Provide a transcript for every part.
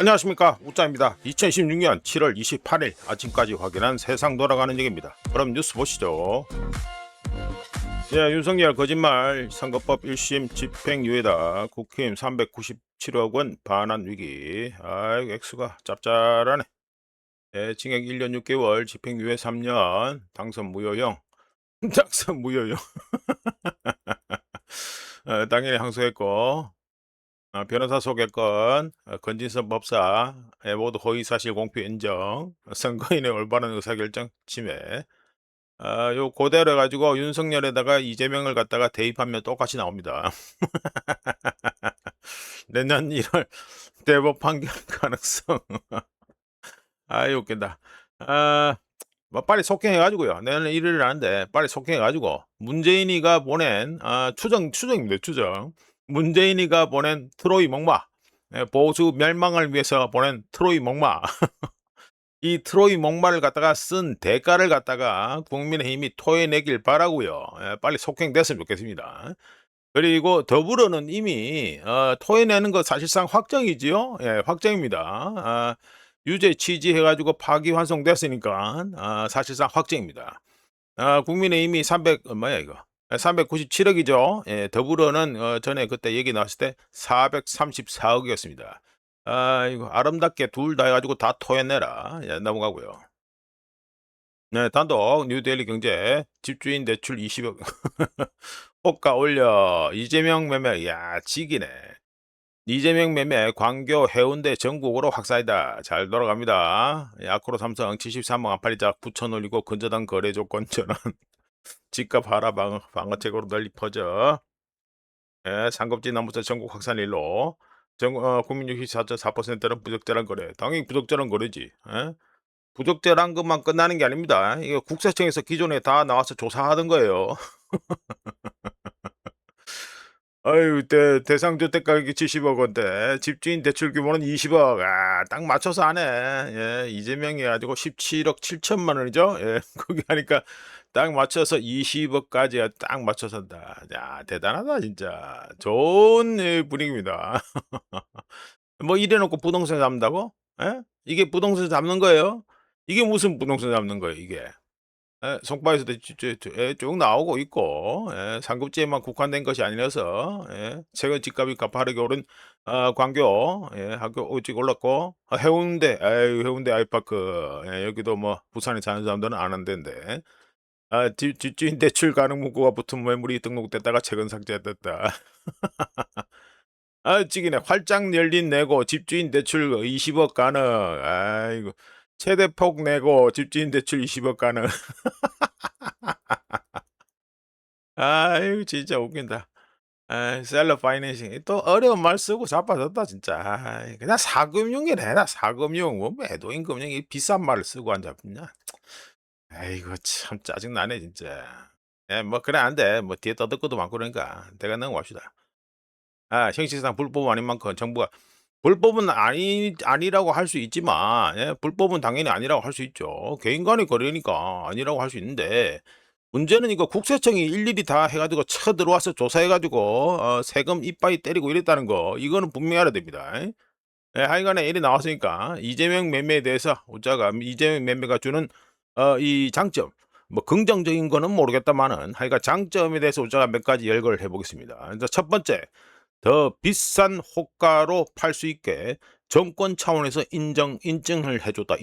안녕하십니까, 우짜입니다. 2016년 7월 28일 아침까지 확인한 세상 돌아가는 얘기입니다. 그럼 뉴스 보시죠. 윤석열 거짓말 선거법 1심 집행유예다. 국회의원 397억 원 반환 위기. 액수가 짭짤하네. 징역 1년 6개월, 집행유예 3년, 당선 무효형. 당선 무효형. 당연히 항소했고, 변호사 소개권, 건진선 법사, 모두 허위사실 공표 인정, 선거인의 올바른 의사결정 침해. 요 그대로 해가지고 윤석열에다가 이재명을 갖다가 대입하면 똑같이 나옵니다. 내년 1월 대법 판결 가능성. 웃긴다. 뭐 빨리 속행해가지고요. 내년 1일 하는데 빨리 속행해가지고 문재인이가 보낸 추정입니다. 추정. 문재인이가 보낸 트로이 목마, 보수 멸망을 위해서 보낸 트로이 목마. 이 트로이 목마를 갖다가 쓴 대가를 갖다가 국민의힘이 토해내길 바라고요. 빨리 속행됐으면 좋겠습니다. 그리고 더불어는 이미 토해내는 거 사실상 확정이지요. 확정입니다. 유죄 취지해가지고 파기환송됐으니까 사실상 확정입니다. 국민의힘이 397억이죠. 더불어는 전에 그때 얘기 나왔을 때 434억이었습니다. 이거 아름답게 둘 다 해가지고 다 토해내라. 넘어가고요. 네, 단독 뉴데일리 경제 집주인 대출 20억 호가 올려. 이재명 매매, 지기네. 이재명 매매 광교 해운대 전국으로 확산이다. 잘 돌아갑니다. 아크로 삼성 73억 안팔리자 9천 올리고 근저당 거래 조건 전환. 집값 하라 방어책으로 널리 퍼져. 상급지 나무자 전국 확산 일로. 국민 64.4%는 부적절한 거래. 당연히 부적절한 거래지. 부적절한 것만 끝나는 게 아닙니다. 이거 국세청에서 기존에 다 나와서 조사하던 거예요. 대상주택 가격이 70억 원대, 집주인 대출 규모는 20억. 딱 맞춰서 하네. 이재명이 가지고 17억 7천만 원이죠. 거기 하니까 딱 맞춰서 20억까지 딱 맞춰서 한다. 대단하다, 진짜. 좋은 분위기입니다. 뭐 이래놓고 부동산 잡는다고? 이게 부동산 잡는 거예요? 이게 무슨 부동산 잡는 거예요, 이게? 송파에서도 쭉 나오고 있고, 상급지에만 국한된 것이 아니라서, 최근 집값이 가파르게 오른 광교, 학교 일찍 올랐고, 해운대, 해운대 아이파크, 여기도 뭐 부산에 사는 사람들은 안 한다는데, 집주인 대출 가능 문구가 붙은 매물이 등록됐다가 최근 삭제됐다. 찌기네. 활짝 열린 내고 집주인 대출 20억 가능. 아이고. 최대폭 내고 집주인 대출 20억 가능. 진짜 웃긴다. 셀러 파이낸싱. 또 어려운 말 쓰고 자빠졌다, 진짜. 그냥 사금융이래. 사금융. 뭐, 매도인 금융이 비싼 말을 쓰고 앉았냐. 아이고, 참 짜증나네, 진짜. 뭐, 그래, 안 돼. 뭐, 뒤에 떠들 것도 많고 그러니까. 대가 넘어갑시다. 형식상 불법 아닌 만큼 정부가 불법은 아니라고 할 수 있지만, 불법은 당연히 아니라고 할 수 있죠. 개인 간의 거래니까 아니라고 할 수 있는데, 문제는 이거 국세청이 일일이 다 해가지고 쳐들어와서 조사해가지고 세금 이빠이 때리고 이랬다는 거, 이거는 분명히 알아야 됩니다. 하여간에 일이 나왔으니까 이재명 매매에 대해서 우자가 이재명 매매가 주는 이 장점, 뭐 긍정적인 거는 모르겠다만은 하여간 장점에 대해서 우자가 몇 가지 열거를 해보겠습니다. 그래서 첫 번째, 더 비싼 호가로 팔 수 있게 정권 차원에서 인증을 해줬다.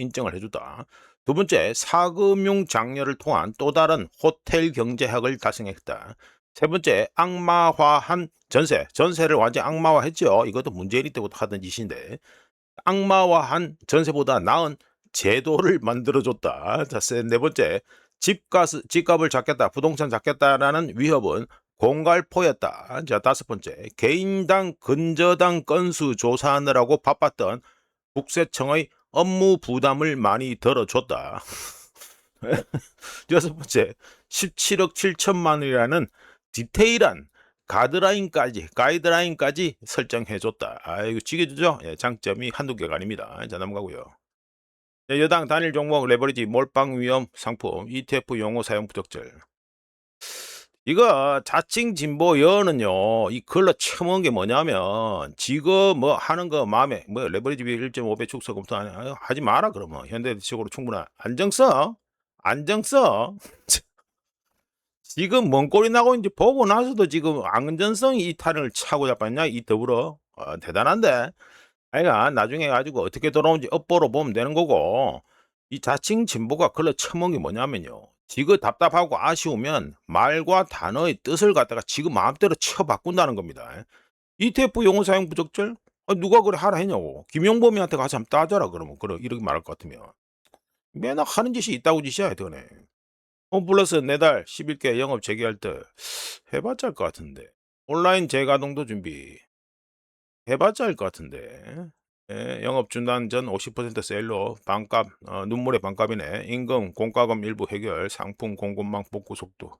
두 번째, 사금융 장려를 통한 또 다른 호텔 경제학을 달성했다. 세 번째, 악마화한 전세를 완전 악마화했죠. 이것도 문재인 때부터 하던 짓인데, 악마화한 전세보다 나은 제도를 만들어줬다. 자, 네 번째, 집값을 잡겠다, 부동산 잡겠다라는 위협은 공갈포였다. 자, 다섯 번째, 개인당 근저당 건수 조사하느라고 바빴던 국세청의 업무 부담을 많이 덜어줬다. 여섯 번째, 17억 7천만 원이라는 디테일한 가이드라인까지 설정해줬다. 이거 지켜주죠? 장점이 한두 개가 아닙니다. 자, 넘어가고요. 여당 단일 종목 레버리지 몰빵 위험 상품 ETF 용어 사용 부적절. 이거 자칭 진보 여는요, 이 글로 처먹은 게 뭐냐면, 지금 뭐 하는 거 마음에, 뭐 레버리지 비율 1.5배 축소 검토 하지 마라, 그러면. 현대적으로 충분한 안정성? 안정성? 지금 뭔 꼴이 나고 있는지 보고 나서도 지금 안전성이 이탈을 차고 잡았냐, 이 더불어. 대단한데? 아이가 나중에 가지고 어떻게 돌아오는지 업보로 보면 되는 거고, 이 자칭 진보가 글로 처먹은 게 뭐냐면요. 지금 답답하고 아쉬우면 말과 단어의 뜻을 갖다가 지금 마음대로 쳐 바꾼다는 겁니다. ETF 용어 사용 부적절? 누가 그래 하라 했냐고. 김용범이한테 가서 한번 따져라 그러면. 그래 이렇게 말할 것 같으면. 맨날 하는 짓이 있다고 짓이야 하여튼에. 홈플러스 매달 11개 영업 재개할 때 해봤자 할 것 같은데. 온라인 재가동도 준비. 해봤자 할 것 같은데. 예, 영업 중단 전 50% 세일로 반값, 눈물의 반값이네. 임금, 공과금 일부 해결, 상품 공급망 복구 속도.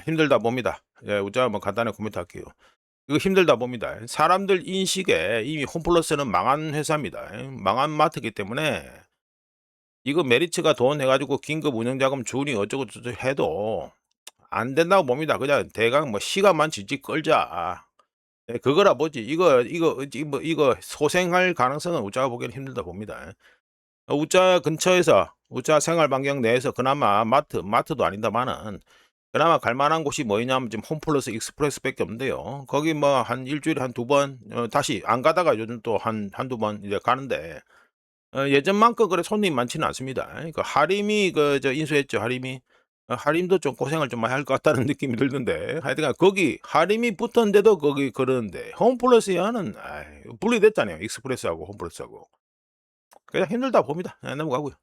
힘들다 봅니다. 예, 우자 한번 간단히 코멘트 할게요. 이거 힘들다 봅니다. 사람들 인식에 이미 홈플러스는 망한 회사입니다. 망한 마트이기 때문에 이거 메리츠가 돈 해가지고 긴급 운영자금 주니 어쩌고저쩌고 해도 안 된다고 봅니다. 그냥 대강 뭐 시간만 질질 끌자. 예, 그거라 보지. 이거 소생할 가능성은 우짜가 보기에는 힘들다 봅니다. 우짜 근처에서 우짜 생활 반경 내에서 그나마 마트도 아닌다마는 그나마 갈 만한 곳이 뭐냐면 지금 홈플러스 익스프레스밖에 없는데요. 거기 뭐 한 일주일에 한 두 번 다시 안 가다가 요즘 또 한두 번 이제 가는데 예전만큼 그래 손님이 많지는 않습니다. 그 하림이 저 인수했죠, 하림이. 하림도 좀 고생을 좀 많이 할 것 같다는 느낌이 들던데. 하여튼간 거기 하림이 붙었는데도 거기 그러는데 홈플러스야는 분리됐잖아요. 익스프레스하고 홈플러스하고. 그냥 힘들다 봅니다. 넘어가고요.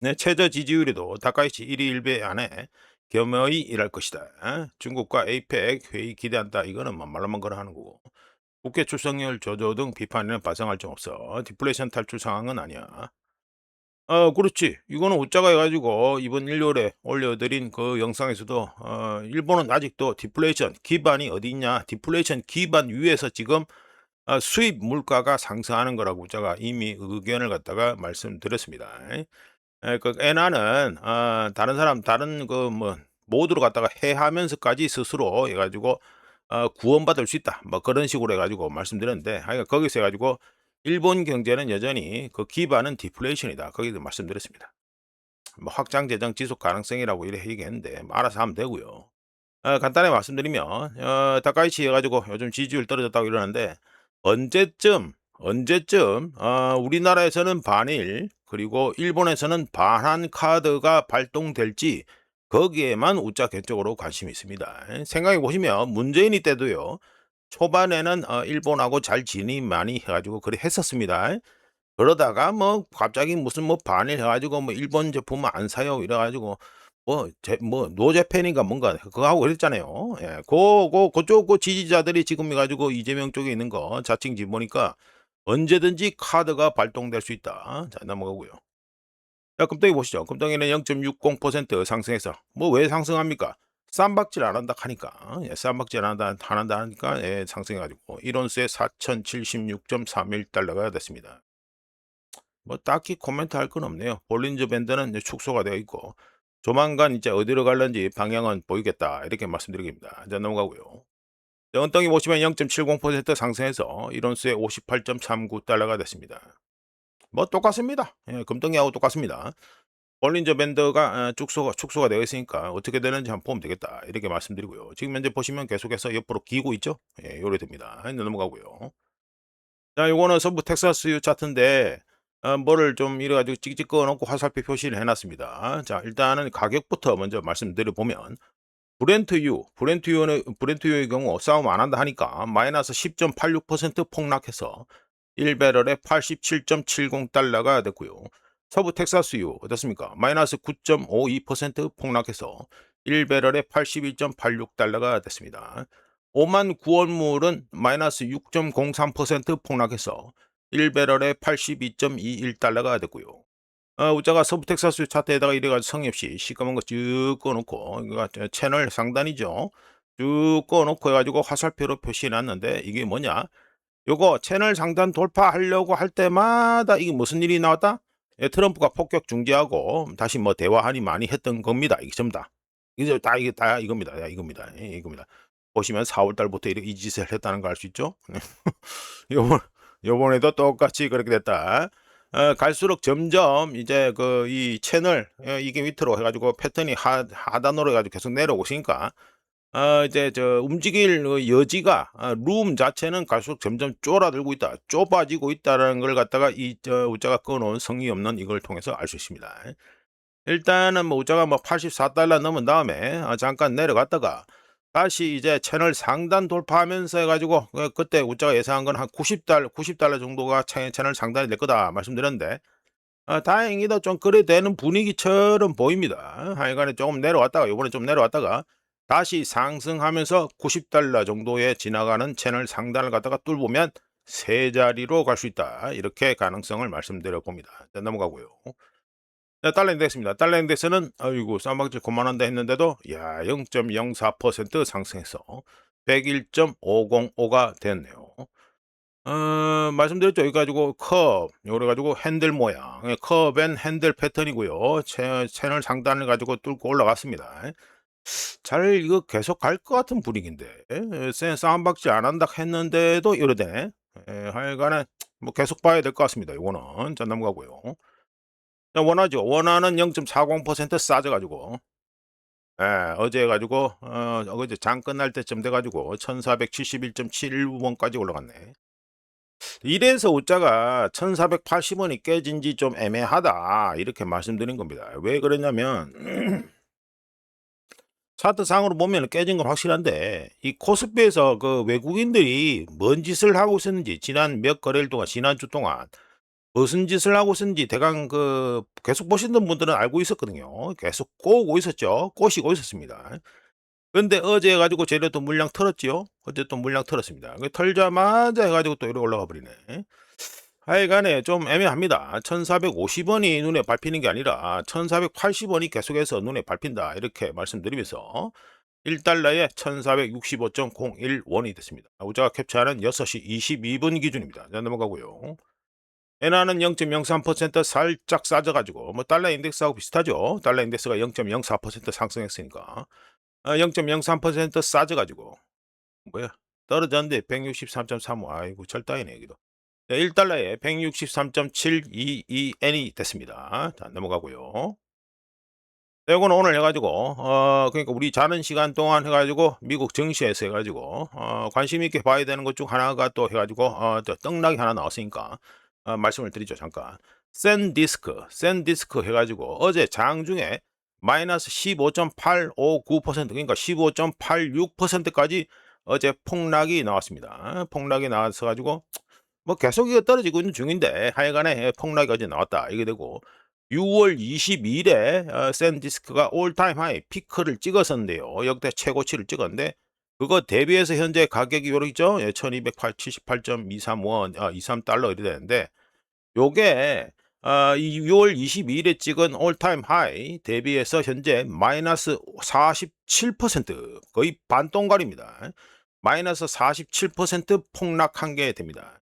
네, 최저 지지율에도 다카이치 1위 1배 안에 겸허히 일할 것이다. 중국과 에이펙 회의 기대한다. 이거는 뭐 말로만 걸어 하는 거고. 국회 출석률 저조 등 비판에는 발생할 점 없어. 디플레이션 탈출 상황은 아니야. 그렇지. 이거는 웃자가 해가지고 이번 일요일에 올려드린 그 영상에서도 일본은 아직도 디플레이션 기반이 어디 있냐? 디플레이션 기반 위에서 지금 수입 물가가 상승하는 거라고 웃자가 이미 의견을 갖다가 말씀드렸습니다. 그 엔화는 다른 사람 다른 그 뭐 모두를 갖다가 해하면서까지 스스로 해가지고 구원받을 수 있다. 뭐 그런 식으로 해가지고 말씀드렸는데, 거기서 해가지고 일본 경제는 여전히 그 기반은 디플레이션이다. 거기서 말씀드렸습니다. 뭐 확장 재정 지속 가능성이라고 이렇게 얘기했는데 뭐 알아서 하면 되고요. 간단히 말씀드리면 다카이치 해가지고 요즘 지지율 떨어졌다고 이러는데 언제쯤 우리나라에서는 반일 그리고 일본에서는 반한 카드가 발동될지 거기에만 우짜 개적으로 관심이 있습니다. 생각해 보시면 문재인이 때도요. 초반에는 일본하고 잘 지내니 많이 해가지고 그래 했었습니다. 그러다가 뭐 갑자기 무슨 뭐 반일 해가지고 뭐 일본 제품 안 사요 이래가지고 뭐 노제팬인가 뭔가 그거 하고 그랬잖아요. 예, 그쪽 그 지지자들이 지금 해가지고 이재명 쪽에 있는 거 자칭 진보니까 언제든지 카드가 발동될 수 있다. 자 넘어가고요. 자 금덩이 보시죠. 금덩이는 0.60% 상승해서 뭐 왜 상승합니까? 쌈박질 안 한다 하니까 쌈박질 안 한다 하니까 상승해가지고 1온스에 4,076.31달러가 됐습니다. 뭐 딱히 코멘트 할 건 없네요. 볼린저 밴드는 이제 축소가 되어 있고 조만간 이제 어디로 갈런지 방향은 보이겠다 이렇게 말씀드리겠습니다. 이제 넘어가고요. 연덩이 보시면 0.70% 상승해서 1온스에 58.39달러가 됐습니다. 뭐 똑같습니다. 예, 금덩이하고 똑같습니다. 볼린저 밴드가 축소가 되어 있으니까 어떻게 되는지 한번 보면 되겠다 이렇게 말씀드리고요. 지금 현재 보시면 계속해서 옆으로 기고 있죠. 예, 요래 됩니다. 넘어가고요. 자, 요거는 서부 텍사스유 차트인데 뭐를 좀 이래 가지고 찍찍 그어 놓고 화살표 표시를 해 놨습니다. 자, 일단은 가격부터 먼저 말씀드려 보면 브렌트유의 경우 싸움 안 한다 하니까 마이너스 10.86% 폭락해서 1배럴에 87.70달러가 됐고요. 서부 텍사스유 어떻습니까? 마이너스 9.52% 폭락해서 1배럴에 81.86달러가 됐습니다. 오만 구원물은 마이너스 6.03% 폭락해서 1배럴에 82.21달러가 됐고요. 우자가 서부 텍사스 차트에다가 이래가지고 성의 없이 시꺼먼 거 쭉 꺼놓고 이거 채널 상단이죠. 쭉 꺼놓고 해가지고 화살표로 표시해 놨는데 이게 뭐냐? 요거 채널 상단 돌파하려고 할 때마다 이게 무슨 일이 나왔다? 트럼프가 폭격 중지하고 다시 뭐 대화하니 많이 했던 겁니다. 이게 전부 다. 이제 다 이게 다 이겁니다. 이겁니다. 이겁니다. 보시면 4월 달부터 이렇게 이 짓을 했다는 거 알 수 있죠? 요번 요번에도 똑같이 그렇게 됐다. 갈수록 점점 이제 그 이 채널 이게 밑으로 해 가지고 패턴이 하단으로 해 가지고 계속 내려오고 있으니까 이제 움직일 여지가 룸 자체는 갈수록 점점 쪼라들고 있다. 좁아지고 있다라는 걸 갖다가 이 우자가 꺼 놓은 성의 없는 이걸 통해서 알 수 있습니다. 일단은 뭐 우자가 뭐 $84 넘은 다음에 잠깐 내려갔다가 다시 이제 채널 상단 돌파하면서 해 가지고 그때 우자가 예상한 건 한 $90 정도가 채널 상단이 될 거다 말씀드렸는데 다행히도 좀 그래 되는 분위기처럼 보입니다. 하여간에 조금 내려왔다가 요번에 좀 내려왔다가 다시 상승하면서 $90 정도에 지나가는 채널 상단을 갖다가 뚫으면 세 자리로 갈 수 있다. 이렇게 가능성을 말씀드려 봅니다. 자, 넘어가고요. 자, 달러 인덱스입니다. 달러 인덱스는 아이고 쌈박질 그만한다 했는데도 야 0.04% 상승해서 101.505가 됐네요. 말씀드렸죠. 이거 가지고 컵, 요래 가지고 핸들 모양, 컵 앤 핸들 패턴이고요. 채널 상단을 가지고 뚫고 올라갔습니다. 잘 이거 계속 갈 것 같은 분위기인데 쌈박질 안 한다 했는데도 이러네. 하여간에 뭐 계속 봐야 될 것 같습니다. 요거는 자 넘어가고요. 자, 원화죠. 원화는 0.40% 싸져 가지고 어제 해 가지고 어제 장 끝날 때쯤 돼 가지고 1,471.71원까지 올라갔네. 이래서 우자가 1,480원이 깨진 지 좀 애매하다 이렇게 말씀드린 겁니다. 왜 그러냐면 차트상으로 보면 깨진 건 확실한데 이 코스피에서 그 외국인들이 뭔 짓을 하고 있었는지 지난 몇 거래일 동안 지난주 동안 무슨 짓을 하고 있었는지 대강 계속 보시던 분들은 알고 있었거든요. 계속 꼬고 있었죠. 꼬시고 있었습니다. 근데 어제 해 가지고 쟤네 또 물량 털었지요. 어제 또 물량 털었습니다. 그 털자마자 해 가지고 또 이렇게 올라가 버리네. 하여간에 좀 애매합니다. 1,450원이 눈에 밟히는 게 아니라 1,480원이 계속해서 눈에 밟힌다. 이렇게 말씀드리면서 1달러에 1,465.01원이 됐습니다. 우자가 캡처하는 6시 22분 기준입니다. 자, 넘어가고요. 엔화는 0.03% 살짝 싸져가지고 뭐 달러 인덱스하고 비슷하죠. 달러 인덱스가 0.04% 상승했으니까 0.03% 싸져가지고 뭐야 떨어졌는데 163.35 아이고 절단이네 여기도. 1달러에 163.722엔이 됐습니다. 자, 넘어가고요. 이거는 오늘 해가지고 그러니까 우리 자는 시간 동안 해가지고 미국 증시에서 해가지고 관심 있게 봐야 되는 것 중 하나가 또 해가지고 또 떡락이 하나 나왔으니까 말씀을 드리죠 잠깐. 샌디스크 해가지고 어제 장중에 마이너스 15.859% 그러니까 15.86%까지 어제 폭락이 나왔습니다. 폭락이 나와서 가지고 뭐 계속 이거 떨어지고 있는 중인데 하여간에 폭락이 어제 나왔다 이게 되고 6월 22일에 샌디스크가 올타임 하이 피크를 찍었었는데요. 역대 최고치를 찍었는데 그거 대비해서 현재 가격이 요렇게 있죠. 1278.23원 23달러 이래 되는데 요게 이 6월 22일에 찍은 올타임 하이 대비해서 현재 마이너스 47% 거의 반동갈입니다. 마이너스 47% 폭락한 게 됩니다.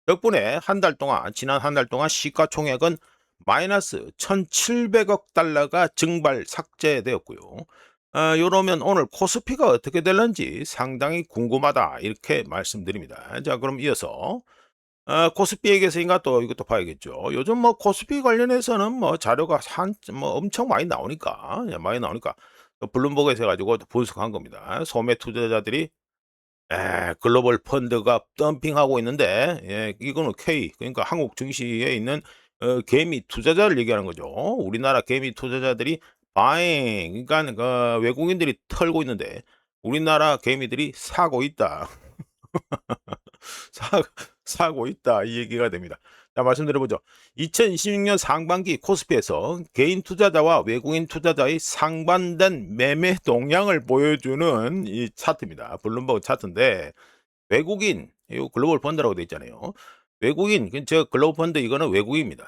덕분에 한 달 동안 지난 한 달 동안 시가총액은 마이너스 1,700억 달러가 증발 삭제되었고요. 요러면 오늘 코스피가 어떻게 될런지 상당히 궁금하다 이렇게 말씀드립니다. 자, 그럼 이어서 코스피 얘기했으니까 또 이것도 봐야겠죠. 요즘 뭐 코스피 관련해서는 뭐 자료가 뭐 엄청 많이 나오니까 또 블룸버그에서 해가지고 또 분석한 겁니다. 소매 투자자들이 글로벌 펀드가 덤핑하고 있는데 이거는 그러니까 한국 증시에 있는 개미 투자자를 얘기하는 거죠. 우리나라 개미 투자자들이 바잉 그러니까 외국인들이 털고 있는데 우리나라 개미들이 사고 있다. 사 사고 있다 이 얘기가 됩니다. 자, 말씀드려 보죠. 2026년 상반기 코스피에서 개인 투자자와 외국인 투자자의 상반된 매매 동향을 보여주는 이 차트입니다. 블룸버그 차트인데 외국인 이 글로벌 펀드라고 돼 있잖아요. 외국인 저 글로벌 펀드 이거는 외국인입니다.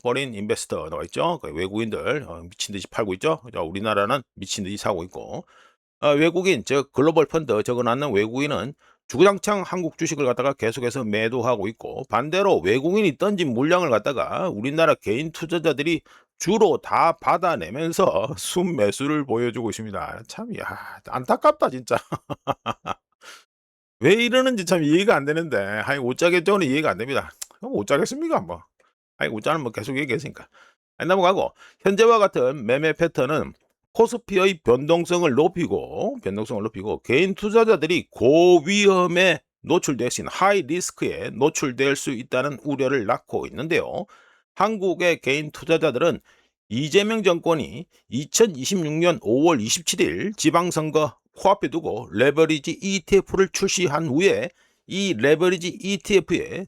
포린 인베스터 나와 있죠. 외국인들 미친 듯이 팔고 있죠. 자, 우리나라는 미친 듯이 사고 있고 외국인 즉 글로벌 펀드 적어놨는 외국인은 주구장창 한국 주식을 갖다가 계속해서 매도하고 있고 반대로 외국인이 던진 물량을 갖다가 우리나라 개인 투자자들이 주로 다 받아내면서 순매수를 보여주고 있습니다. 참 안타깝다 진짜. 왜 이러는지 참 이해가 안 되는데 웃자게 저는 이해가 안 됩니다. 웃자겠습니까 뭐. 웃자는 뭐 계속 얘기했으니까. 넘어가고 현재와 같은 매매 패턴은 코스피의 변동성을 높이고 개인 투자자들이 고위험에 노출될 수 있는 하이 리스크에 노출될 수 있다는 우려를 낳고 있는데요. 한국의 개인 투자자들은 이재명 정권이 2026년 5월 27일 지방선거 코앞에 두고 레버리지 ETF를 출시한 후에 이 레버리지 ETF에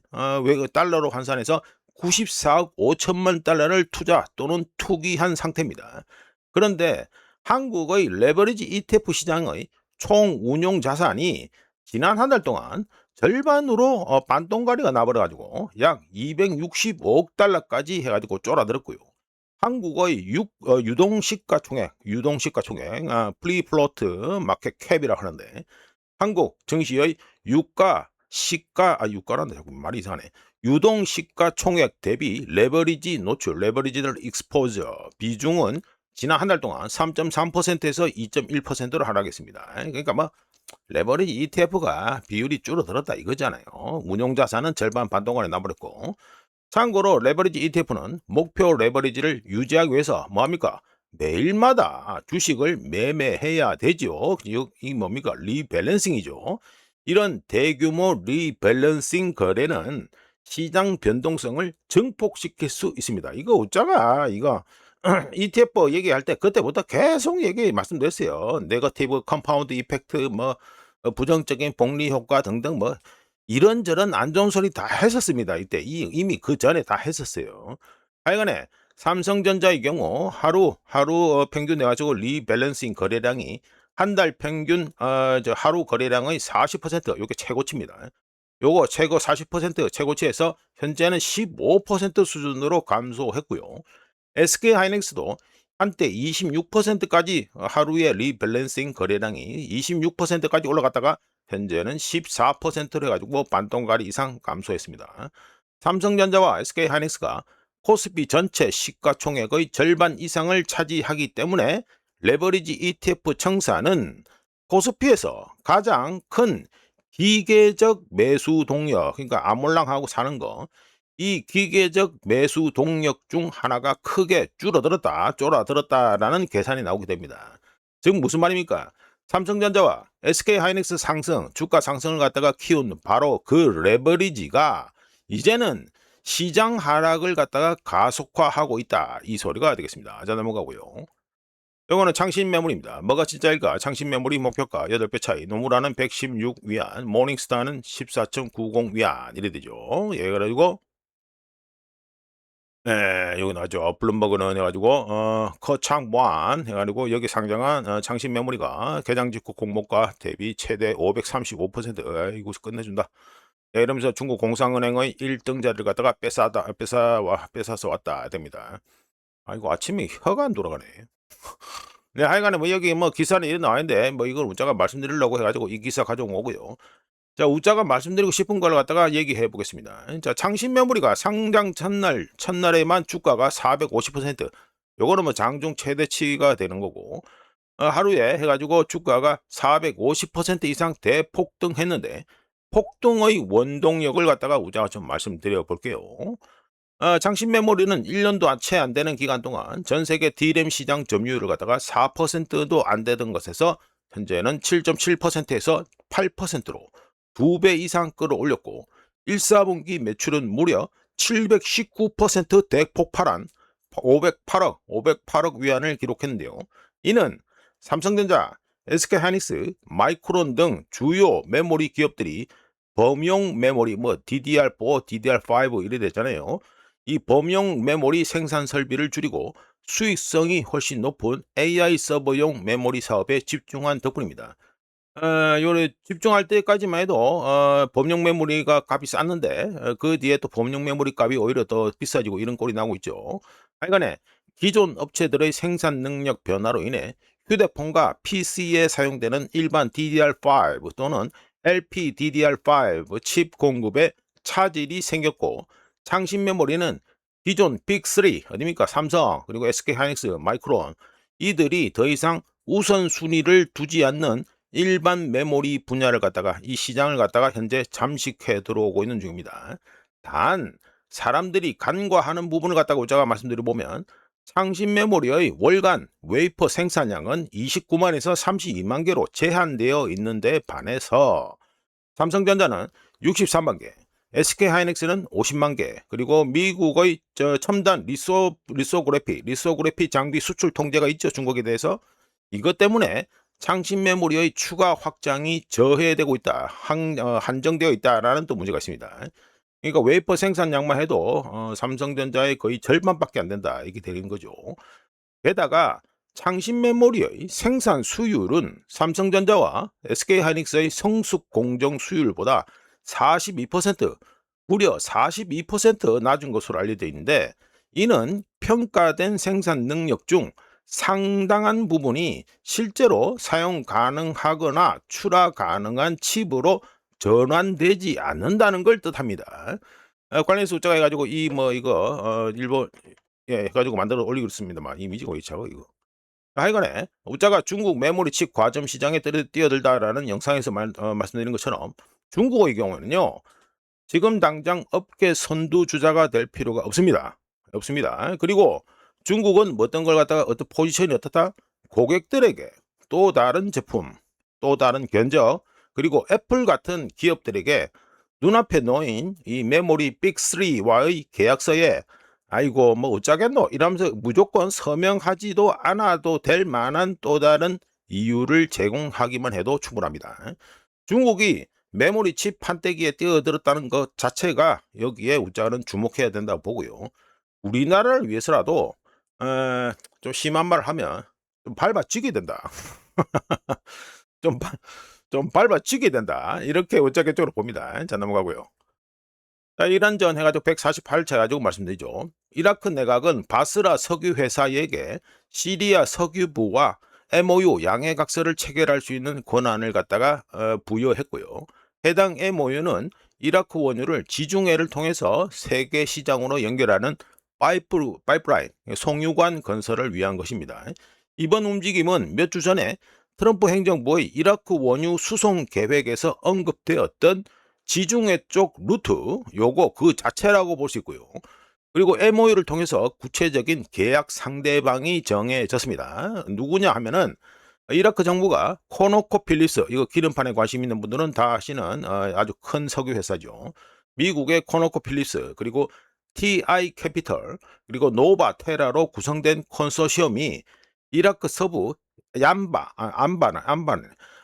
달러로 환산해서 94억 5천만 달러를 투자 또는 투기한 상태입니다. 그런데 한국의 레버리지 ETF 시장의 총 운용 자산이 지난 한 달 동안 절반으로 반동가리가 나버려가지고 약 265억 달러까지 해가지고 쫄아들었고요. 한국의 유동시가총액, 프리플로트 마켓 캡이라고 하는데 한국 증시의 유가란다. 자꾸 말이 이상하네. 유동시가총액 대비 레버리지 노출, 레버리지널 익스포저 비중은 지난 한 달 동안 3.3%에서 2.1%로 하락했습니다. 그러니까 뭐 레버리지 ETF가 비율이 줄어들었다 이거잖아요. 운용자산은 절반 반동안에 나버렸고, 참고로 레버리지 ETF는 목표 레버리지를 유지하기 위해서 뭐합니까? 매일마다 주식을 매매해야 되죠. 이 뭡니까? 리밸런싱이죠. 이런 대규모 리밸런싱 거래는 시장 변동성을 증폭시킬 수 있습니다. 이거 웃자가 이거 ETF 얘기할 때 그때부터 계속 말씀드렸어요. 네거티브 컴파운드 이펙트 뭐 부정적인 복리 효과 등등 뭐 이런저런 안 좋은 소리 다 했었습니다. 이때 이미 그 전에 다 했었어요. 하여간에 삼성전자의 경우 하루 평균 내가지고 리밸런싱 거래량이 한 달 평균 하루 거래량의 40% 요게 최고치입니다. 요거 최고 40% 최고치에서 현재는 15% 수준으로 감소했고요. SK하이닉스도 한때 26%까지 하루에 리밸런싱 거래량이 26%까지 올라갔다가 현재는 14%로 해가지고 반동가리 이상 감소했습니다. 삼성전자와 SK하이닉스가 코스피 전체 시가총액의 절반 이상을 차지하기 때문에 레버리지 ETF 청산은 코스피에서 가장 큰 기계적 매수 동력, 그러니까 아몰랑하고 사는 거, 이 기계적 매수 동력 중 하나가 크게 쫄아들었다라는 계산이 나오게 됩니다. 즉 무슨 말입니까? 삼성전자와 SK하이닉스 상승, 주가 상승을 갖다가 키운 바로 그 레버리지가 이제는 시장 하락을 갖다가 가속화하고 있다. 이 소리가 되겠습니다. 자, 넘어가고요. 이거는 장신 매물입니다. 뭐가 진짜일까? 장신 매물이 목표가 8배 차이, 노무라는 116위안, 모닝스타는 14.90위안 이래 되죠. 예, 그래가지고 여기 나왔죠. 블룸버그는 해가지고 커창완 해가지고 여기 상장한 장신 메모리가 개장 직후 공모가 대비 최대 535% 이거 끝내준다. 이러면서 중국 공상은행의 1등자를 갖다가 뺏어서 왔다 됩니다. 아이고 아침에 혀가 안 돌아가네. 네, 하여간에 뭐 여기 뭐 기사는 이래 나와있는데 뭐 이걸 문자가 말씀드리려고 해가지고 이 기사 가져온 거고요. 자, 웃자가 말씀드리고 싶은 걸 갖다가 얘기해 보겠습니다. 자, 장신 메모리가 상장 첫날에만 주가가 450%. 요거는 뭐 장중 최대치가 되는 거고, 하루에 해가지고 주가가 450% 이상 대폭등했는데, 폭등의 원동력을 갖다가 우자가 좀 말씀드려 볼게요. 장신 메모리는 1년도 채 안 되는 기간 동안 전 세계 D램 시장 점유율을 갖다가 4%도 안 되던 것에서 현재는 7.7%에서 8%로 2배 이상 끌어올렸고 1사분기 매출은 무려 719% 대폭발한 508억 위안을 기록했는데요. 이는 삼성전자, SK하이닉스, 마이크론 등 주요 메모리 기업들이 범용 메모리 뭐 DDR4, DDR5 이래 됐잖아요. 이 범용 메모리 생산 설비를 줄이고 수익성이 훨씬 높은 AI 서버용 메모리 사업에 집중한 덕분입니다. 요래 집중할 때까지만 해도 범용 메모리가 값이 쌌는데 그 뒤에 또 범용 메모리 값이 오히려 더 비싸지고 이런 꼴이 나오고 있죠. 하여간에 기존 업체들의 생산 능력 변화로 인해 휴대폰과 PC에 사용되는 일반 DDR5 또는 LPDDR5 칩 공급에 차질이 생겼고, 장신 메모리는 기존 빅3 어딥니까? 삼성, 그리고 SK하이닉스, 마이크론 이들이 더 이상 우선순위를 두지 않는 일반 메모리 분야를 갖다가 이 시장을 갖다가 현재 잠식해 들어오고 있는 중입니다. 단 사람들이 간과하는 부분을 갖다가 우리가 말씀드려 보면 창신 메모리의 월간 웨이퍼 생산량은 29만에서 32만 개로 제한되어 있는데 반해서 삼성전자는 63만 개, SK하이닉스는 50만 개, 그리고 미국의 첨단 리소그래피 장비 수출 통제가 있죠. 중국에 대해서. 이것 때문에 창신 메모리의 추가 확장이 저해되고 있다. 한정되어 있다라는 또 문제가 있습니다. 그러니까 웨이퍼 생산량만 해도 삼성전자의 거의 절반밖에 안 된다. 이게 되는 거죠. 게다가 창신 메모리의 생산 수율은 삼성전자와 SK하이닉스의 성숙 공정 수율보다 42%, 무려 42% 낮은 것으로 알려져 있는데, 이는 평가된 생산 능력 중 상당한 부분이 실제로 사용 가능하거나 출하 가능한 칩으로 전환되지 않는다는 걸 뜻합니다. 관련해서 우자가 해가지고 이거 일본 해가지고 만들어 올리고 있습니다만 이미지 고이차고 이거. 하여간에 우자가 중국 메모리 칩 과점 시장에 뛰어들다라는 영상에서 말씀드린 것처럼 중국의 경우에는요, 지금 당장 업계 선두주자가 될 필요가 없습니다. 없습니다. 그리고 중국은 어떤 걸 갖다가 어떤 포지션이 어떻다? 고객들에게 또 다른 제품, 또 다른 견적, 그리고 애플 같은 기업들에게 눈앞에 놓인 이 메모리 빅3와의 계약서에 아이고 뭐 어쩌겠노 이러면서 무조건 서명하지도 않아도 될 만한 또 다른 이유를 제공하기만 해도 충분합니다. 중국이 메모리 칩 판때기에 뛰어들었다는 것 자체가 여기에 우자는 주목해야 된다고 보고요. 우리나라를 위해서라도 좀 심한 말을 하면 좀 밟아치게 된다. 좀, 좀 밟아치게 된다. 이렇게 우자개적으로 봅니다. 자, 넘어가고요. 자, 이란전 해가지고 148차 가지고 말씀드리죠. 이라크 내각은 바스라 석유회사에게 시리아 석유부와 MOU 양해각서를 체결할 수 있는 권한을 갖다가 부여했고요. 해당 MOU는 이라크 원유를 지중해를 통해서 세계 시장으로 연결하는 파이프라인, 송유관 건설을 위한 것입니다. 이번 움직임은 몇 주 전에 트럼프 행정부의 이라크 원유 수송 계획에서 언급되었던 지중해 쪽 루트, 요거 그 자체라고 볼 수 있고요. 그리고 MOU를 통해서 구체적인 계약 상대방이 정해졌습니다. 누구냐 하면은 이라크 정부가 코노코필립스, 이거 기름판에 관심 있는 분들은 다 아시는 아주 큰 석유 회사죠. 미국의 코노코필립스, 그리고 TI 캐피털, 그리고 노바테라로 구성된 컨소시엄이 이라크 서부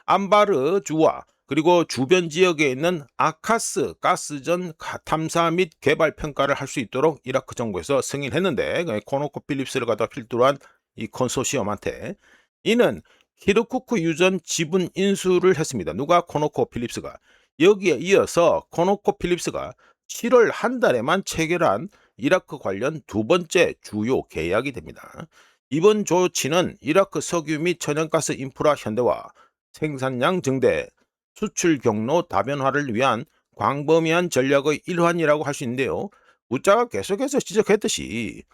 안바르주와 그리고 주변 지역에 있는 아카스 가스전 탐사 및 개발 평가를 할 수 있도록 이라크 정부에서 승인했는데, 코노코필립스를 갖다 필두로 한 이 컨소시엄한테 이는 키르쿠크 유전 지분 인수를 했습니다. 누가? 코노코필립스가. 여기에 이어서 코노코필립스가 7월 한 달에만 체결한 이라크 관련 두 번째 주요 계약이 됩니다. 이번 조치는 이라크 석유 및 천연가스 인프라 현대화, 생산량 증대, 수출 경로 다변화를 위한 광범위한 전략의 일환이라고 할 수 있는데요. 우자가 계속해서 지적했듯이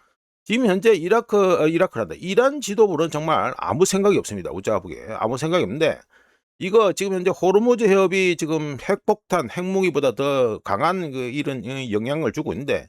지금 현재 이라크란다. 이란 지도부는 정말 아무 생각이 없습니다. 우자가 보기에 아무 생각이 없는데, 이거 지금 현재 호르무즈 해협이 지금 핵폭탄, 핵무기보다 더 강한 이런 영향을 주고 있는데,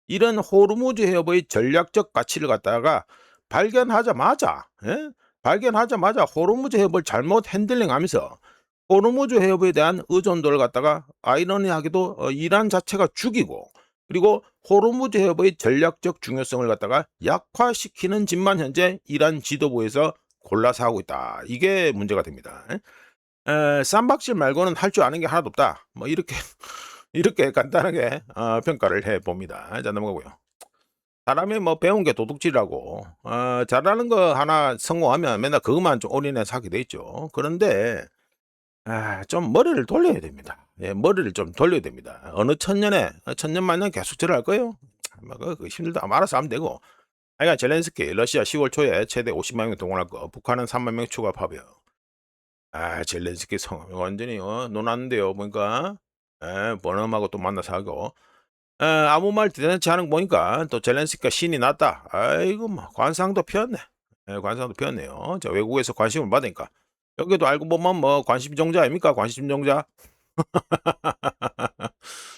이런 호르무즈 해협의 전략적 가치를 갖다가 발견하자마자 예? 발견하자마자 호르무즈 해협을 잘못 핸들링하면서 호르무즈 해협에 대한 의존도를 갖다가 아이러니하게도 이란 자체가 죽이고, 그리고 호르무즈 해협의 전략적 중요성을 갖다가 약화시키는 짓만 현재 이란 지도부에서 골라서 하고 있다. 이게 문제가 됩니다. 쌈박질 말고는 할 줄 아는 게 하나도 없다. 뭐 이렇게 이렇게 간단하게 평가를 해 봅니다. 자, 넘어가고요. 사람이 뭐 배운 게 도둑질이라고 잘하는 거 하나 성공하면 맨날 그것만 좀 올인해서 하게 돼 있죠. 그런데 좀 머리를 돌려야 됩니다. 예, 머리를 좀 돌려야 됩니다. 어느 천년만년 계속 저럴 거예요. 뭐 그거 힘들다. 알아서 하면 되고. 하여간 젤렌스키 러시아 10월 초에 최대 50만 명 동원할 거. 북한은 3만 명 추가 파병. 젤렌스키 완전히 논하는데요. 보니까 번엄하고 또 만나서 하고. 아무 말 대잔치 하는 거 보니까 또 젤렌스키가 신이 났다. 아이고 뭐 관상도 피었네. 예, 관상도 피었네요. 자, 외국에서 관심을 받으니까. 여기도 알고 보면 뭐 관심종자 아닙니까? 관심종자.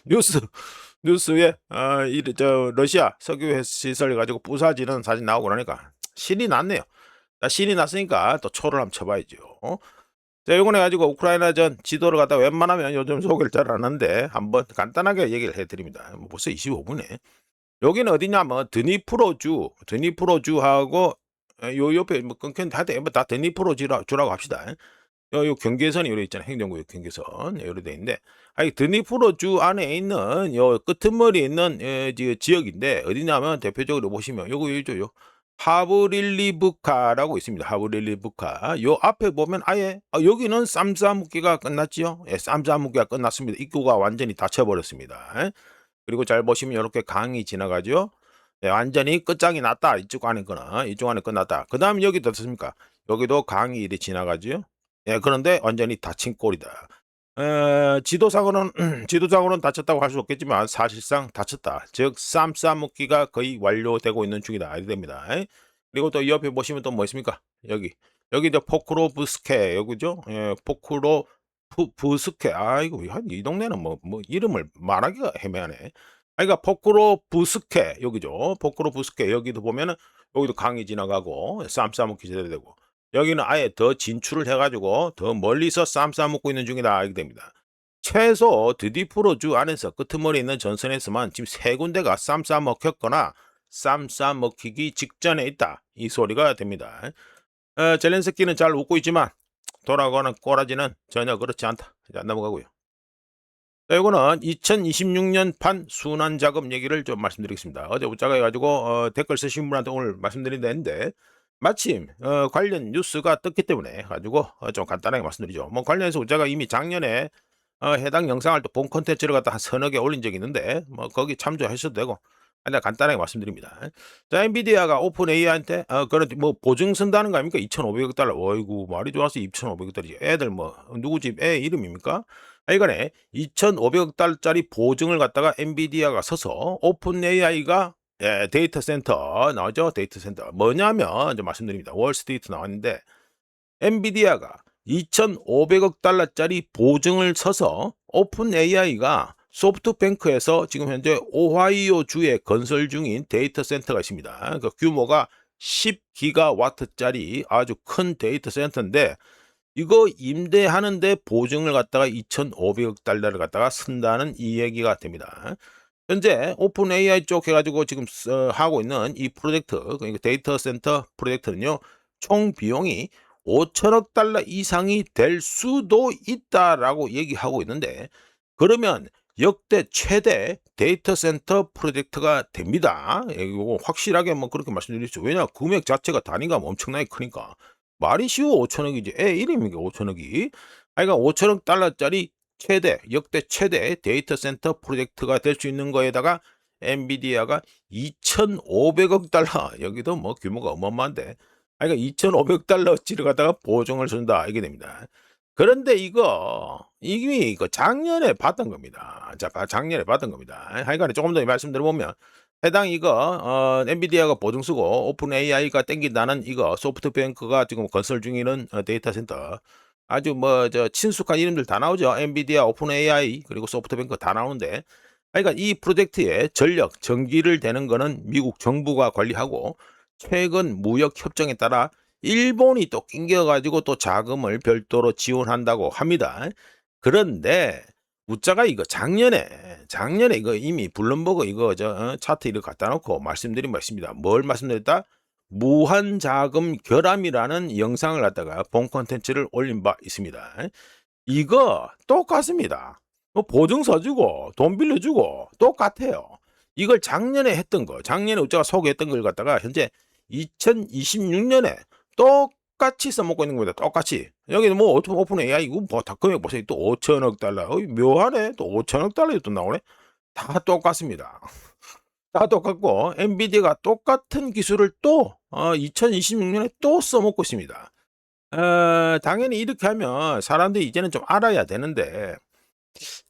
뉴스 뉴스에 러시아 석유 시설 가지고 부사지는 사진 나오고 그러니까 신이 났네요. 자, 신이 났으니까 또 초를 한번 쳐봐야죠. 자, 요번에 가지고 우크라이나전 지도를 갖다 웬만하면 요즘 소개를 잘 안 하는데 한번 간단하게 얘기를 해드립니다. 뭐 벌써 25분에. 여기는 어디냐면 드니프로주하고 요 옆에 뭐 끊겼는데 하여튼 뭐다 드니프로주라고 합시다. 요 경계선이 요래 있잖아요. 행정구역 경계선. 요래 돼 있는데 드니프로주 안에 있는 요 끄트머리에 있는 지역인데 어디냐면 대표적으로 보시면 요죠. 하브릴리브카라고 있습니다. 하브릴리브카. 요 앞에 보면 아예 여기는 쌈싸먹기가 끝났지요. 예, 쌈싸먹기가 끝났습니다. 입구가 완전히 닫혀 버렸습니다. 그리고 잘 보시면 요렇게 강이 지나가죠. 예, 완전히 끝장이 났다. 이쪽 안에 거는 이쪽 안에 끝났다. 그다음 여기도 어떻습니까? 여기도 강이 이리 지나가죠. 예, 그런데 완전히 닫힌 꼴이다. 지도상으로는 지도상으로는 닫혔다고 할 수 없겠지만 사실상 닫혔다. 즉 쌈 싸먹기가 거의 완료되고 있는 중이다. 이렇게 됩니다. 그리고 또 옆에 보시면 또 뭐 있습니까? 여기 저 포크로브스케 여기죠? 예, 포크로브스케. 아이고 이 동네는 뭐 이름을 말하기가 애매하네. 그러니까 포크로브스케 여기죠. 포크로브스케 여기도 보면은 여기도 강이 지나가고 쌈 싸먹기 제대로 되고 여기는 아예 더 진출을 해 가지고 더 멀리서 쌈 싸먹고 있는 중이다 이렇게 됩니다. 최소 드니프로주 안에서 끄트머리에 있는 전선에서만 지금 3군데가 쌈 싸먹혔거나 쌈 싸먹히기 직전에 있다. 이 소리가 됩니다. 젤렌스키는 잘 웃고 있지만 돌아가는 꼬라지는 전혀 그렇지 않다. 이제 안 넘어가고요. 자, 이거는 2026년 판 순환 자금 얘기를 좀 말씀드리겠습니다. 어제 웃자가 해가지고 댓글 쓰신 분한테 오늘 말씀드린다는데 마침 관련 뉴스가 떴기 때문에 가지고 좀 간단하게 말씀드리죠. 뭐 관련해서 웃자가 이미 작년에 해당 영상을 또 본 콘텐츠를 갖다 한 서너 개 올린 적이 있는데 뭐 거기 참조하셔도 되고 그냥 간단하게 말씀드립니다. 자, 엔비디아가 오픈 AI한테 그런 뭐 보증 쓴다는 거 아닙니까? 2,500억 달러. 어이구 말이 좋아서 2,500억 달러지. 애들 뭐 누구 집 애 이름입니까? 하여간에 2,500억 달러짜리 보증을 갖다가 엔비디아가 서서 오픈 AI가 데이터 센터 나오죠? 데이터 센터. 뭐냐면 좀 말씀드립니다. 월스트리트 나왔는데 엔비디아가 2,500억 달러짜리 보증을 서서 오픈 AI가 소프트뱅크에서 지금 현재 오하이오주에 건설 중인 데이터 센터가 있습니다. 그 규모가 10기가와트짜리 아주 큰 데이터 센터인데 이거 임대하는데 보증을 갖다가 2,500억 달러를 갖다가 쓴다는 이 얘기가 됩니다. 현재 오픈 AI 쪽 해가지고 지금 하고 있는 이 프로젝트, 그러니까 데이터 센터 프로젝트는요, 총 비용이 5천억 달러 이상이 될 수도 있다라고 얘기하고 있는데, 그러면 역대 최대 데이터 센터 프로젝트가 됩니다. 이거 확실하게 뭐 그렇게 말씀드리죠. 왜냐, 금액 자체가 단위가 엄청나게 크니까. 말이 쉬워 5천억이지. 애 이름이게 5천억이. 그러니까 5천억 달러짜리 역대 최대 데이터 센터 프로젝트가 될 수 있는 거에다가 엔비디아가 2,500억 달러, 여기도 뭐 규모가 어마어마한데, 그러니까 2,500억 달러치를 갖다가 보증을 준다 이게 됩니다. 그런데 이미 이거 작년에 봤던 겁니다. 자, 작년에 봤던 겁니다. 하여간에 조금 더 말씀드려보면 해당 엔비디아가 보증 쓰고 오픈 AI가 땡긴다는 이거 소프트뱅크가 지금 건설 중이는 데이터 센터 아주 뭐 친숙한 이름들 다 나오죠. 엔비디아, 오픈 AI 그리고 소프트뱅크 다 나오는데 그러니까 이 프로젝트의 전기를 대는 거는 미국 정부가 관리하고 최근 무역 협정에 따라 일본이 또 낑겨가지고 또 자금을 별도로 지원한다고 합니다. 그런데 웃자가 이거 작년에 이거 이미 블룸버그 이거 차트 이렇게 갖다 놓고 말씀드린 바 있습니다. 뭘 말씀드렸다? 무한 자금 결함이라는 영상을 갖다가 본 콘텐츠를 올린 바 있습니다. 이거 똑같습니다. 뭐 보증서 주고 돈 빌려주고 똑같아요. 이걸 작년에 했던 거, 작년에 웃자가 소개했던 걸 갖다가 현재 2026년에 똑같이 써먹고 있는 겁니다. 똑같이. 여기는 뭐 오픈 AI 이거 다 금액 보세요. 또 5천억 달러. 묘하네. 또 5천억 달러도 또 나오네. 다 똑같습니다. 다 똑같고 엔비디아가 똑같은 기술을 또 2026년에 또 써먹고 있습니다. 당연히 이렇게 하면 사람들이 이제는 좀 알아야 되는데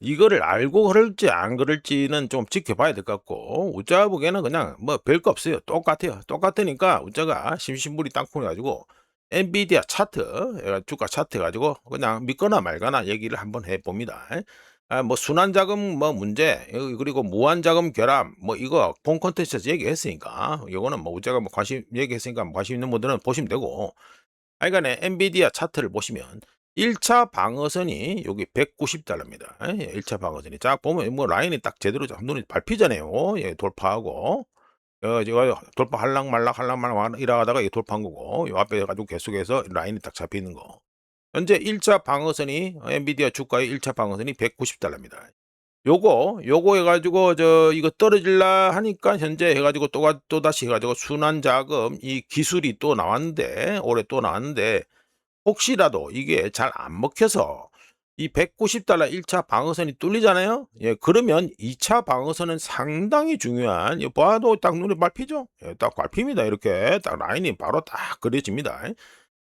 이거를 알고 그럴지 안 그럴지는 좀 지켜봐야 될 것 같고, 우짜 보기에는 그냥 뭐 별거 없어요. 똑같아요. 똑같으니까 우짜가 심심물이 땅콩해 가지고 엔비디아 차트, 주가 차트 해 가지고 그냥 믿거나 말거나 얘기를 한번 해 봅니다. 뭐 순환 자금 뭐 문제, 그리고 무한 자금 결함, 뭐 이거 본 콘텐츠에서 얘기했으니까 요거는 뭐 우짜가 뭐 관심 얘기했으니까 뭐 관심 있는 분들은 보시면 되고, 하여간에 엔비디아 차트를 보시면 1차 방어선이 여기 $190입니다. 예, 1차 방어선이 쫙 보면 뭐 라인이 딱 제대로 눈에 밟히잖아요. 예, 돌파하고 제가 돌파 할락말락 할락말락 이러다가 이게 돌파한 거고, 요 앞에 가지고 계속해서 라인이 딱 잡혀 있는 거. 현재 1차 방어선이 엔비디아 주가의 1차 방어선이 $190입니다. 요거 해 가지고 이거 떨어질라 하니까 현재 해 가지고 또다시 해 가지고 순환 자금 이 기술이 또 나왔는데, 올해 또 나왔는데, 혹시라도 이게 잘 안 먹혀서 이 $190 1차 방어선이 뚫리잖아요. 예, 그러면 2차 방어선은 상당히 중요한, 이 봐도 딱 눈에 밟히죠? 예, 딱 밟힙니다. 이렇게 딱 라인이 바로 딱 그려집니다.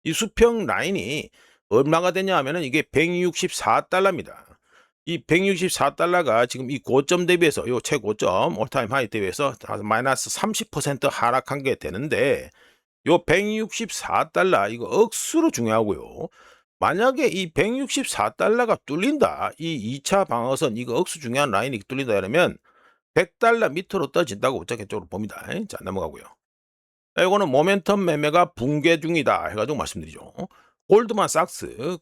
이 수평 라인이 얼마가 되냐 하면은 이게 $164입니다. 이 $164가 지금 이 고점 대비해서 요 최고점 올타임 하이 대비해서 마이너스 30% 하락한 게 되는데, 요 $164 이거 억수로 중요하고요. 만약에 이 $164가 뚫린다, 이 2차 방어선 이거 억수 중요한 라인이 뚫린다 이러면 $100 밑으로 떠진다고 우짜개쪽으로 봅니다. 자, 넘어가고요. 자, 요거는 모멘텀 매매가 붕괴 중이다 해 가지고 말씀드리죠.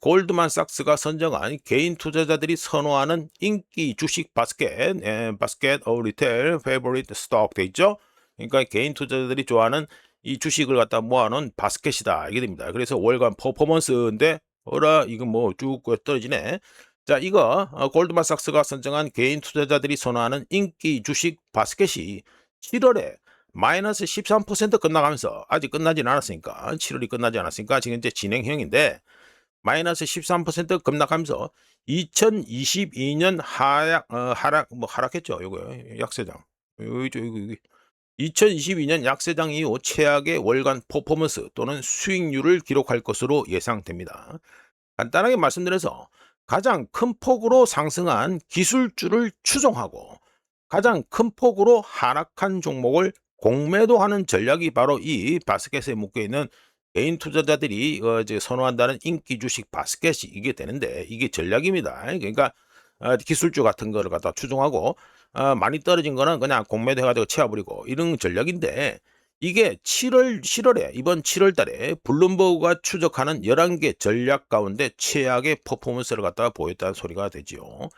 골드만삭스가 선정한 개인 투자자들이 선호하는 인기 주식 바스켓, 바스켓 리테일 페이보릿 스톡 돼 있죠. 그러니까 개인 투자자들이 좋아하는 이 주식을 갖다 모아놓은 바스켓이다 이게 됩니다. 그래서 월간 퍼포먼스인데, 어라 이거 뭐 쭉 떨어지네. 자, 이거 골드만삭스가 선정한 개인 투자자들이 선호하는 인기 주식 바스켓이 7월에 마이너스 13% 끝나가면서, 아직 끝나진 않았으니까, 7월이 끝나지 않았으니까 지금 이제 진행형인데, 마이너스 13% 급락하면서 2022년 하락했죠. 요거 약세장. 여기 2022년 약세장 이후 최악의 월간 퍼포먼스 또는 수익률을 기록할 것으로 예상됩니다. 간단하게 말씀드려서 가장 큰 폭으로 상승한 기술주를 추종하고 가장 큰 폭으로 하락한 종목을 공매도하는 전략이 바로 이 바스켓에 묶여 있는 개인 투자자들이 이제 선호한다는 인기 주식 바스켓이 이게 되는데, 이게 전략입니다. 그러니까 기술주 같은 거를 갖다 추종하고 많이 떨어진 거는 그냥 공매도 해가지고 채워버리고 이런 전략인데, 이게 7월에 이번 7월 달에 블룸버그가 추적하는 11개 전략 가운데 최악의 퍼포먼스를 갖다가 보였다는 소리가 되지요.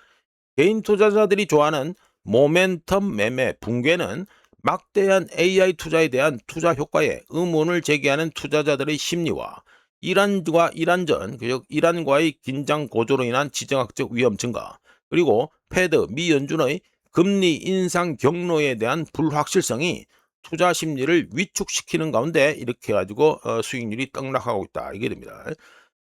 개인 투자자들이 좋아하는 모멘텀 매매 붕괴는 막대한 AI 투자에 대한 투자 효과에 의문을 제기하는 투자자들의 심리와 이란과의 긴장 고조로 인한 지정학적 위험 증가, 그리고 패드 미 연준의 금리 인상 경로에 대한 불확실성이 투자 심리를 위축시키는 가운데 이렇게 가지고 수익률이 떡락하고 있다 이게 됩니다.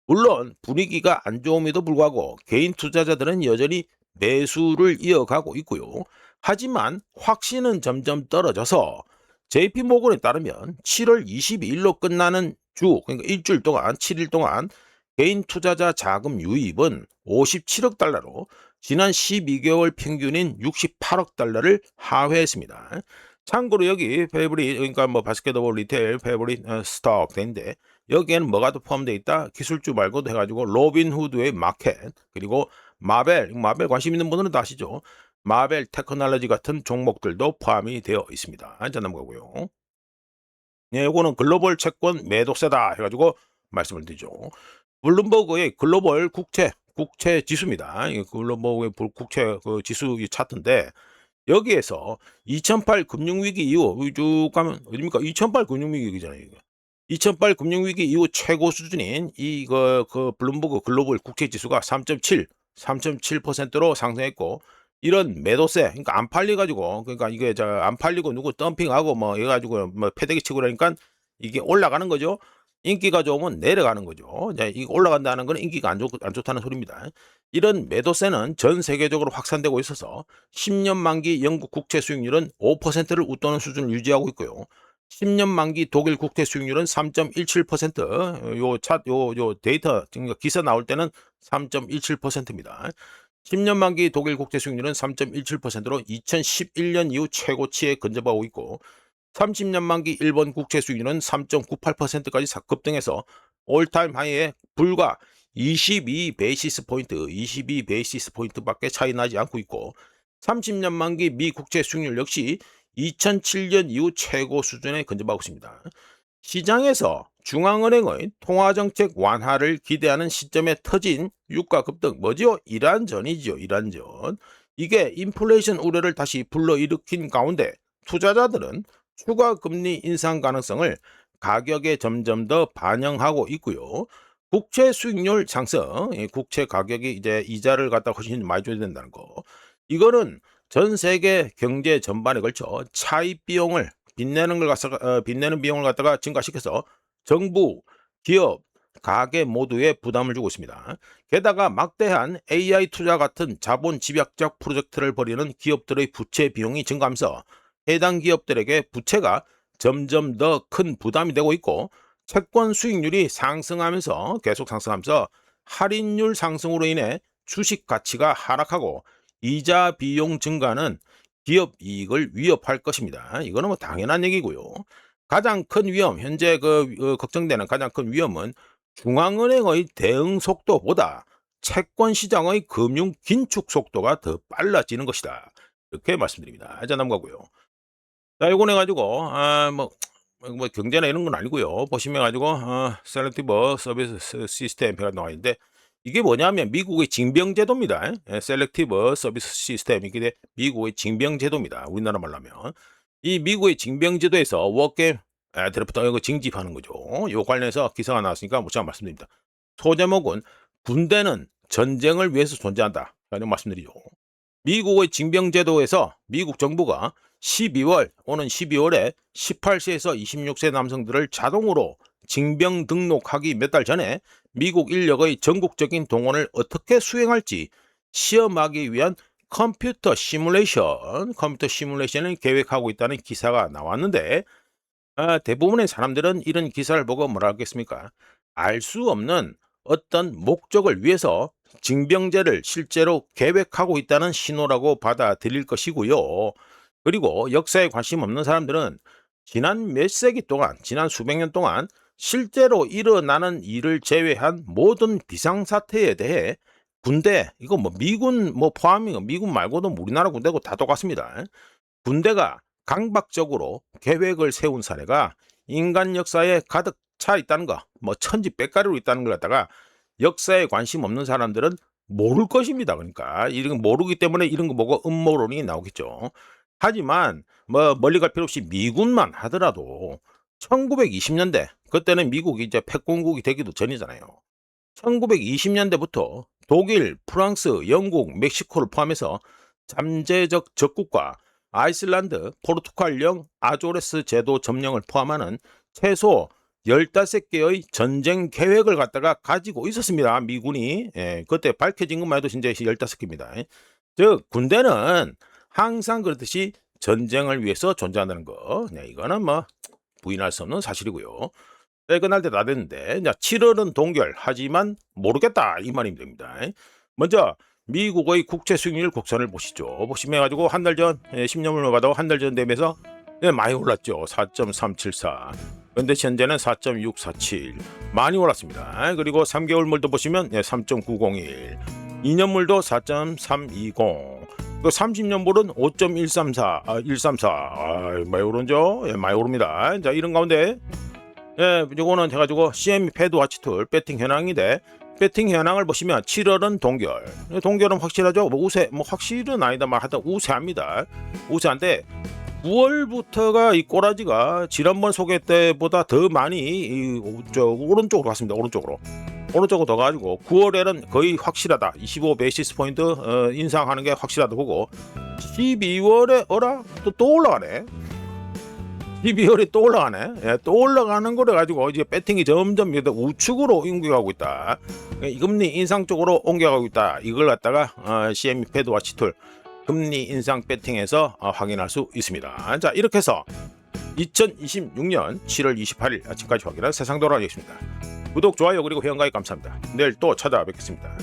물론 분위기가 안 좋음에도 불구하고 개인 투자자들은 여전히 매수를 이어가고 있고요. 하지만 확신은 점점 떨어져서 JP 모건에 따르면 7월 22일로 끝나는 주, 그러니까 일주일 동안, 7일 동안 개인 투자자 자금 유입은 57억 달러로 지난 12개월 평균인 68억 달러를 하회했습니다. 참고로 여기 페이보릿, 그러니까 뭐 바스켓볼 리테일 페이보릿 스톡 되는데, 여기에는 뭐가 또 포함되어 있다? 기술주 말고도 해가지고 로빈후드의 마켓, 그리고 마벨 관심 있는 분들은 다 아시죠? 마벨 테크놀로지 같은 종목들도 포함이 되어 있습니다. 자, 넘어가고요. 네, 요거는 글로벌 채권 매도세다 해가지고 말씀을 드리죠. 블룸버그의 글로벌 국채 지수입니다. 이 글로벌의 국채 그 지수 이 차트인데, 여기에서 2008 금융위기 이후 쭉 가면 어딥니까? 2008 금융위기잖아요. 이거. 2008 금융위기 이후 최고 수준인 이거 그 블룸버그 글로벌 국채 지수가 3.7%로 상승했고, 이런 매도세, 그러니까 안 팔려 가지고, 그러니까 이게 안 팔리고 누구 덤핑하고 뭐 해 가지고 뭐 패대기 치고 그러니까 이게 올라가는 거죠. 인기가 좋으면 내려가는 거죠. 이거 올라간다는 거는 인기가 안 좋다는 소리입니다. 이런 매도세는 전 세계적으로 확산되고 있어서 10년 만기 영국 국채 수익률은 5%를 웃도는 수준을 유지하고 있고요. 10년 만기 독일 국채 수익률은 3.17%, 요 데이터, 그러니까 기사 나올 때는 3.17%입니다. 10년 만기 독일 국채 수익률은 3.17%로 2011년 이후 최고치에 근접하고 있고 30년 만기 일본 국채 수익률은 3.98%까지 급등해서 올타임 하이에 불과 22 베이시스 포인트밖에 차이 나지 않고 있고 30년 만기 미 국채 수익률 역시 2007년 이후 최고 수준에 근접하고 있습니다. 시장에서 중앙은행의 통화정책 완화를 기대하는 시점에 터진 유가 급등 뭐지요? 이란전이죠. 이란전. 이게 인플레이션 우려를 다시 불러일으킨 가운데 투자자들은 추가 금리 인상 가능성을 가격에 점점 더 반영하고 있고요. 국채 수익률 상승, 국채 가격이 이제 이자를 갖다 훨씬 많이 줘야 된다는 거. 이거는 전 세계 경제 전반에 걸쳐 차입 비용을 빚내는 비용을 갖다가 증가시켜서 정부, 기업, 가계 모두에 부담을 주고 있습니다. 게다가 막대한 AI 투자 같은 자본 집약적 프로젝트를 벌이는 기업들의 부채 비용이 증가하면서 해당 기업들에게 부채가 점점 더 큰 부담이 되고 있고 채권 수익률이 계속 상승하면서 할인율 상승으로 인해 주식 가치가 하락하고 이자 비용 증가는 기업 이익을 위협할 것입니다. 이거는 뭐 당연한 얘기고요. 가장 큰 위험, 현재 걱정되는 가장 큰 위험은 중앙은행의 대응 속도보다 채권 시장의 금융 긴축 속도가 더 빨라지는 것이다. 이렇게 말씀드립니다. 자, 넘어가고요. 자, 이거는 가지고 뭐 경제나 이런 건 아니고요. 보시면 가지고 셀렉티브 서비스 시스템 가 나와 있는데 이게 뭐냐면 미국의 징병제도입니다. 셀렉티브 서비스 시스템 이게 미국의 징병제도입니다. 우리나라 말로 하면 이 미국의 징병제도에서 워게임 드래프트 이거 징집하는 거죠. 요 관련해서 기사가 나왔으니까 제가 말씀드립니다. 소제목은 군대는 전쟁을 위해서 존재한다. 라는 말씀드리죠. 미국의 징병제도에서 미국 정부가 오는 12월에 18세에서 26세 남성들을 자동으로 징병 등록하기 몇 달 전에 미국 인력의 전국적인 동원을 어떻게 수행할지 시험하기 위한 컴퓨터 시뮬레이션을 계획하고 있다는 기사가 나왔는데 대부분의 사람들은 이런 기사를 보고 뭐라 하겠습니까? 알 수 없는 어떤 목적을 위해서 징병제를 실제로 계획하고 있다는 신호라고 받아들일 것이고요. 그리고 역사에 관심 없는 사람들은 지난 몇 세기 동안, 지난 수백 년 동안 실제로 일어나는 일을 제외한 모든 비상사태에 대해 군대, 이거 뭐 미군 포함이고 미군 말고도 우리나라 군대고 다 똑같습니다. 군대가 강박적으로 계획을 세운 사례가 인간 역사에 가득 차 있다는 거, 천지백가리로 있다는 걸 갖다가 역사에 관심 없는 사람들은 모를 것입니다. 그러니까 이런 거 모르기 때문에 이런 거 보고 음모론이 나오겠죠. 하지만 멀리 갈 필요 없이 미군만 하더라도 1920년대 그때는 미국이 이제 패권국이 되기도 전이잖아요. 1920년대부터 독일, 프랑스, 영국, 멕시코를 포함해서 잠재적 적국과 아이슬란드, 포르투갈령 아조레스 제도 점령을 포함하는 최소 15개의 전쟁 계획을 갖다가 가지고 있었습니다. 미군이. 그때 밝혀진 것만 해도 진짜 15개입니다. 즉 군대는 항상 그렇듯이 전쟁을 위해서 존재한다는 거. 이거는 부인할 수 없는 사실이고요. 끝날 때 다 됐는데 7월은 동결 하지만 모르겠다 이 말이 됩니다. 먼저 미국의 국채 수익률 곡선을 보시죠. 보시면 가지고 한 달 전 10년물로 봐도 한 달 전 대비해서 많이 올랐죠. 4.374. 근데 현재는 4.647 많이 올랐습니다. 그리고 3개월물도 보시면 3.901 2년물도 4.320 그 30년물은 5.134 많이 오르죠. 많이 오릅니다. 자, 이런 가운데 이거는 해가지고 CME 패드 와치 툴 배팅 현황인데 배팅 현황을 보시면 7월은 동결은 확실하죠. 우세 확실은 아니다만 하여튼 우세합니다. 우세한데 9월부터가 이 꼬라지가 지난번 소개 때보다 더 많이 오른쪽으로 갔습니다. 오른쪽으로 더 가지고 9월에는 거의 확실하다. 25 베이시스 포인트 인상하는 게 확실하다 보고 12월에 또 올라가네. 12월에 또 올라가네. 또 올라가는 거를 가지고 이제 배팅이 점점 우측으로 옮겨가고 있다. 금리 인상 쪽으로 옮겨가고 있다. 이걸 갖다가 CME 패드 와치 툴 금리 인상 배팅에서 확인할 수 있습니다. 자, 이렇게 해서 2026년 7월 28일 아침까지 확인한 세상 돌아가겠습니다. 구독, 좋아요 그리고 회원가입 감사합니다. 내일 또 찾아뵙겠습니다.